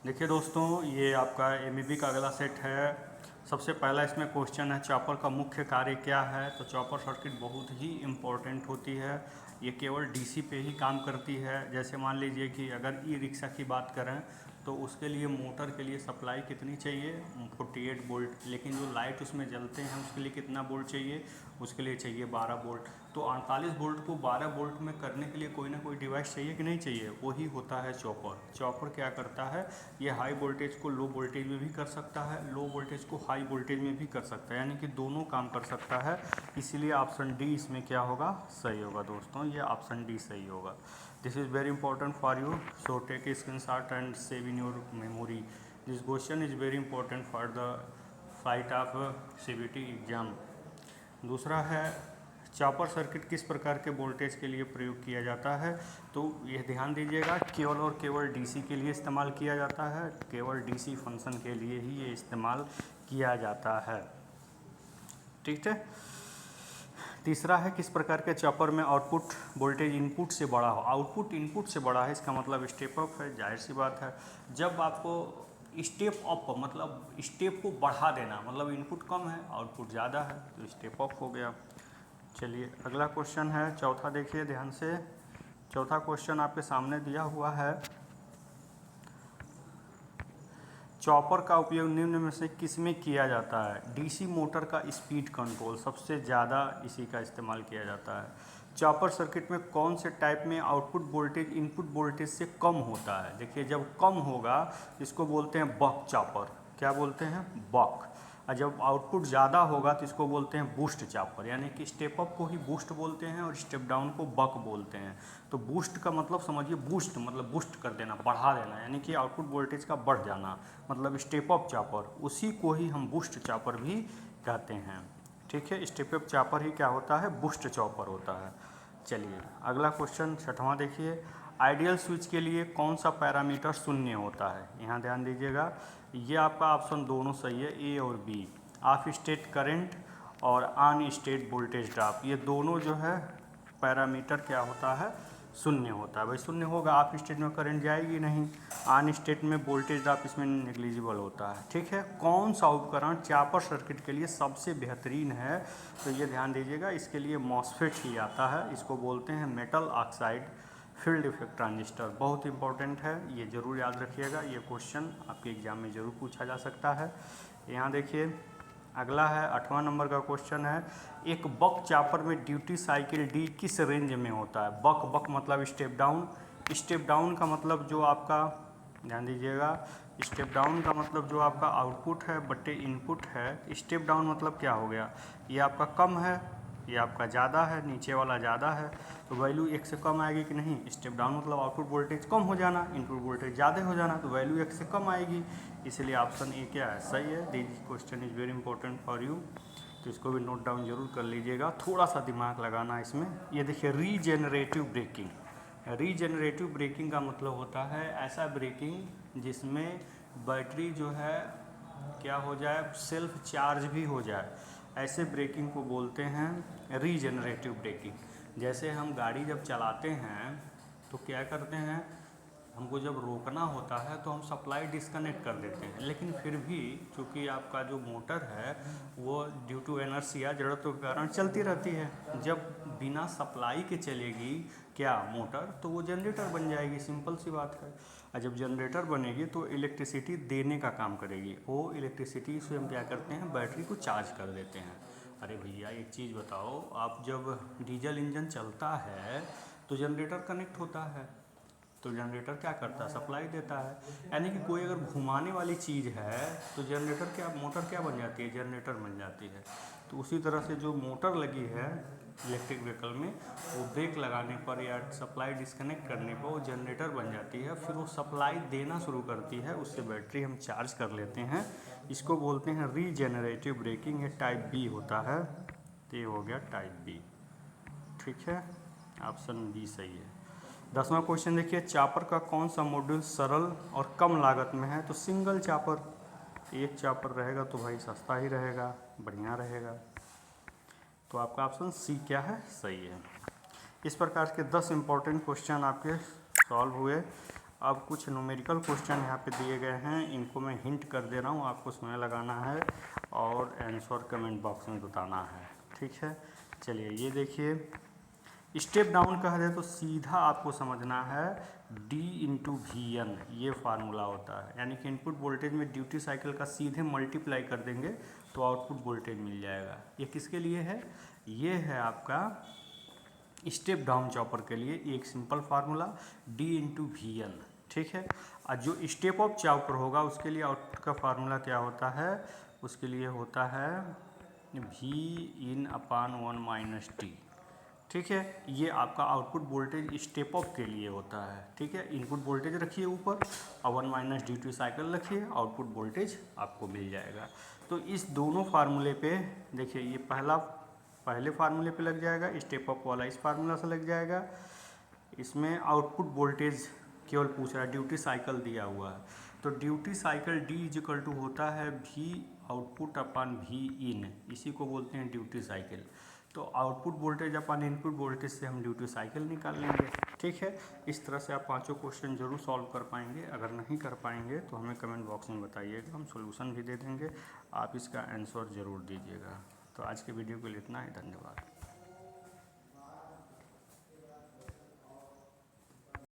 देखिए दोस्तों, ये आपका एमईबी का अगला सेट है। सबसे पहला इसमें क्वेश्चन है, चॉपर का मुख्य कार्य क्या है। तो चॉपर सर्किट बहुत ही इम्पोर्टेंट होती है। ये केवल डीसी पे ही काम करती है। जैसे मान लीजिए कि अगर ई रिक्शा की बात करें तो उसके लिए मोटर के लिए सप्लाई कितनी चाहिए, 48 वोल्ट। लेकिन जो लाइट उसमें जलते हैं उसके लिए कितना वोल्ट चाहिए, उसके लिए चाहिए 12 वोल्ट। तो 48 वोल्ट को 12 वोल्ट में करने के लिए कोई ना कोई डिवाइस चाहिए कि नहीं चाहिए, वही होता है चॉपर। चॉपर क्या करता है, ये हाई वोल्टेज को लो वोल्टेज में भी कर सकता है, लो वोल्टेज को हाई वोल्टेज में भी कर सकता है, यानी कि दोनों काम कर सकता है। इसीलिए ऑप्शन डी इसमें क्या होगा, सही होगा दोस्तों। ये ऑप्शन डी सही होगा। This is very important for you, so take a screenshot and save in your memory. This question is very important for the fight of CBT exam. दूसरा है, चॉपर सर्किट किस प्रकार के वोल्टेज के लिए प्रयोग किया जाता है। तो ये ध्यान दीजिएगा, केवल और केवल डीसी के लिए इस्तेमाल किया जाता है, केवल डीसी फंक्शन के लिए ही ये इस्तेमाल किया जाता है। ठीक है। तीसरा है, किस प्रकार के चॉपर में आउटपुट वोल्टेज इनपुट से बड़ा हो। आउटपुट इनपुट से बड़ा है, इसका मतलब स्टेप अप है। जाहिर सी बात है, जब आपको स्टेप अप मतलब स्टेप को बढ़ा देना, मतलब इनपुट कम है आउटपुट ज़्यादा है, तो स्टेप अप हो गया। चलिए अगला क्वेश्चन है, चौथा देखिए ध्यान से। चौथा क्वेश्चन आपके सामने दिया हुआ है, चॉपर का उपयोग निम्न में से किस में किया जाता है। डीसी मोटर का स्पीड कंट्रोल, सबसे ज़्यादा इसी का इस्तेमाल किया जाता है। चॉपर सर्किट में कौन से टाइप में आउटपुट वोल्टेज इनपुट वोल्टेज से कम होता है। देखिए, जब कम होगा इसको बोलते हैं बक चॉपर। क्या बोलते हैं, बक। और जब आउटपुट ज़्यादा होगा तो इसको बोलते हैं बूस्ट चॉपर, यानी कि स्टेप अप को ही बूस्ट बोलते हैं और स्टेप डाउन को बक बोलते हैं। तो बूस्ट का मतलब समझिए, बूस्ट मतलब बूस्ट कर देना, बढ़ा देना, यानी कि आउटपुट वोल्टेज का बढ़ जाना, मतलब स्टेप अप चॉपर। उसी को ही हम बूस्ट चॉपर भी कहते हैं। ठीक है, स्टेप अप चॉपर ही क्या होता है, बूस्ट चॉपर होता है। चलिए अगला क्वेश्चन छठवां देखिए, आइडियल स्विच के लिए कौन सा पैरामीटर शून्य होता है। यहाँ ध्यान दीजिएगा, ये आपका ऑप्शन दोनों सही है, ए और बी। ऑफ स्टेट करंट और ऑन स्टेट वोल्टेज ड्रॉप, ये दोनों जो है पैरामीटर क्या होता है, शून्य होता है। भाई शून्य होगा, ऑफ स्टेट में करंट जाएगी नहीं, ऑन स्टेट में वोल्टेज ड्रॉप इसमें नेग्लिजिबल होता है। ठीक है, कौन सा उपकरण चॉपर सर्किट के लिए सबसे बेहतरीन है। तो ये ध्यान दीजिएगा, इसके लिए मॉसफेट ही आता है। इसको बोलते हैं metal oxide field effect transistor. बहुत इंपॉर्टेंट है, ये जरूर याद रखिएगा। ये क्वेश्चन आपके एग्जाम में जरूर पूछा जा सकता है। यहाँ देखिए अगला है 8वां नंबर का क्वेश्चन है, एक बक चॉपर में ड्यूटी साइकिल डी किस रेंज में होता है। बक बक मतलब स्टेप डाउन। स्टेप डाउन का मतलब जो आपका, ध्यान दीजिएगा, स्टेप डाउन का मतलब जो आपका आउटपुट है बट्टे इनपुट है। स्टेप डाउन मतलब क्या हो गया, ये आपका कम है, ये आपका ज़्यादा है, नीचे वाला ज़्यादा है, तो वैल्यू 1 से कम आएगी कि नहीं। स्टेप डाउन मतलब आउटपुट वोल्टेज कम हो जाना, इनपुट वोल्टेज ज़्यादा हो जाना, तो वैल्यू 1 से कम आएगी। इसलिए ऑप्शन ए क्या है, सही है। This question is very important for you, तो इसको भी नोट डाउन जरूर कर लीजिएगा, थोड़ा सा दिमाग लगाना इसमें। ये देखिए, रीजेनरेटिव ब्रेकिंग। रीजेनरेटिव ब्रेकिंग का मतलब होता है ऐसा ब्रेकिंग जिसमें बैटरी जो है क्या हो जाए, सेल्फ चार्ज भी हो जाए, ऐसे ब्रेकिंग को बोलते हैं रीजेनरेटिव ब्रेकिंग। जैसे हम गाड़ी जब चलाते हैं तो क्या करते हैं, हमको जब रोकना होता है तो हम सप्लाई डिस्कनेक्ट कर देते हैं, लेकिन फिर भी चूँकि आपका जो मोटर है वो ड्यू टू इनर्शिया, जड़त्व के कारण चलती रहती है। जब बिना सप्लाई के चलेगी क्या मोटर, तो वो जनरेटर बन जाएगी, सिंपल सी बात है। और जब जनरेटर बनेगी तो इलेक्ट्रिसिटी देने का काम करेगी। वो इलेक्ट्रिसिटी से हम क्या करते हैं, बैटरी को चार्ज कर देते हैं। अरे भैया एक चीज़ बताओ, आप जब डीजल इंजन चलता है तो जनरेटर कनेक्ट होता है, तो जनरेटर क्या करता है, सप्लाई देता है। यानी कि कोई अगर घुमाने वाली चीज़ है तो जनरेटर क्या, मोटर क्या बन जाती है, जनरेटर बन जाती है। तो उसी तरह से जो मोटर लगी है इलेक्ट्रिक व्हीकल में, वो ब्रेक लगाने पर या सप्लाई डिस्कनेक्ट करने पर वो जनरेटर बन जाती है, फिर वो सप्लाई देना शुरू करती है, उससे बैटरी हम चार्ज कर लेते हैं। इसको बोलते हैं रीजेनरेटिव ब्रेकिंग। ये टाइप बी होता है, तो ये हो गया टाइप बी। ठीक है, ऑप्शन बी सही है। 10वां क्वेश्चन देखिए, चापर का कौन सा मॉड्यूल सरल और कम लागत में है। तो सिंगल चापर, एक चापर रहेगा तो भाई सस्ता ही रहेगा, बढ़िया रहेगा। तो आपका ऑप्शन सी क्या है, सही है। इस प्रकार के 10 इंपॉर्टेंट क्वेश्चन आपके सॉल्व हुए। अब कुछ न्यूमेरिकल क्वेश्चन यहाँ पे दिए गए हैं, इनको मैं हिंट कर दे रहा हूँ, आपको समय लगाना है और आंसर कमेंट बॉक्स में बताना है, ठीक है। चलिए ये देखिए, स्टेप डाउन कह दे तो सीधा आपको समझना है D इंटू वी एन, ये फार्मूला होता है, यानी कि इनपुट वोल्टेज में ड्यूटी साइकिल का सीधे मल्टीप्लाई कर देंगे तो आउटपुट वोल्टेज मिल जाएगा। ये किसके लिए है? ये है आपका स्टेप डाउन चॉपर के लिए एक simple formula D into V in, ठीक है। और जो स्टेप अप चॉपर होगा उसके लिए आउटपुट का फार्मूला क्या होता है? उसके लिए होता है V इन अपान 1 माइनस टी, ठीक है। ये आपका आउटपुट वोल्टेज स्टेप अप के लिए होता है, ठीक है। इनपुट वोल्टेज रखिए ऊपर और 1 माइनस ड्यूटी साइकिल रखिए, आउटपुट वोल्टेज आपको मिल जाएगा। तो इस दोनों फार्मूले पे देखिए, ये पहले फार्मूले पे लग जाएगा, स्टेप अप वाला इस फार्मूला से लग जाएगा। इसमें आउटपुट वोल्टेज केवल पूछ रहा है, ड्यूटी साइकिल दिया हुआ है, तो duty cycle D is equal to होता है V output upon V in, इसी को बोलते हैं ड्यूटी साइकिल। तो output voltage upon input voltage से हम ड्यूटी साइकिल निकाल लेंगे, ठीक है। इस तरह से आप पांचों क्वेश्चन जरूर सॉल्व कर पाएंगे। अगर नहीं कर पाएंगे तो हमें कमेंट बॉक्स में बताइएगा, हम सॉल्यूशन भी दे देंगे, आप इसका आंसर ज़रूर दीजिएगा। तो आज के वीडियो के लिए इतना ही, धन्यवाद।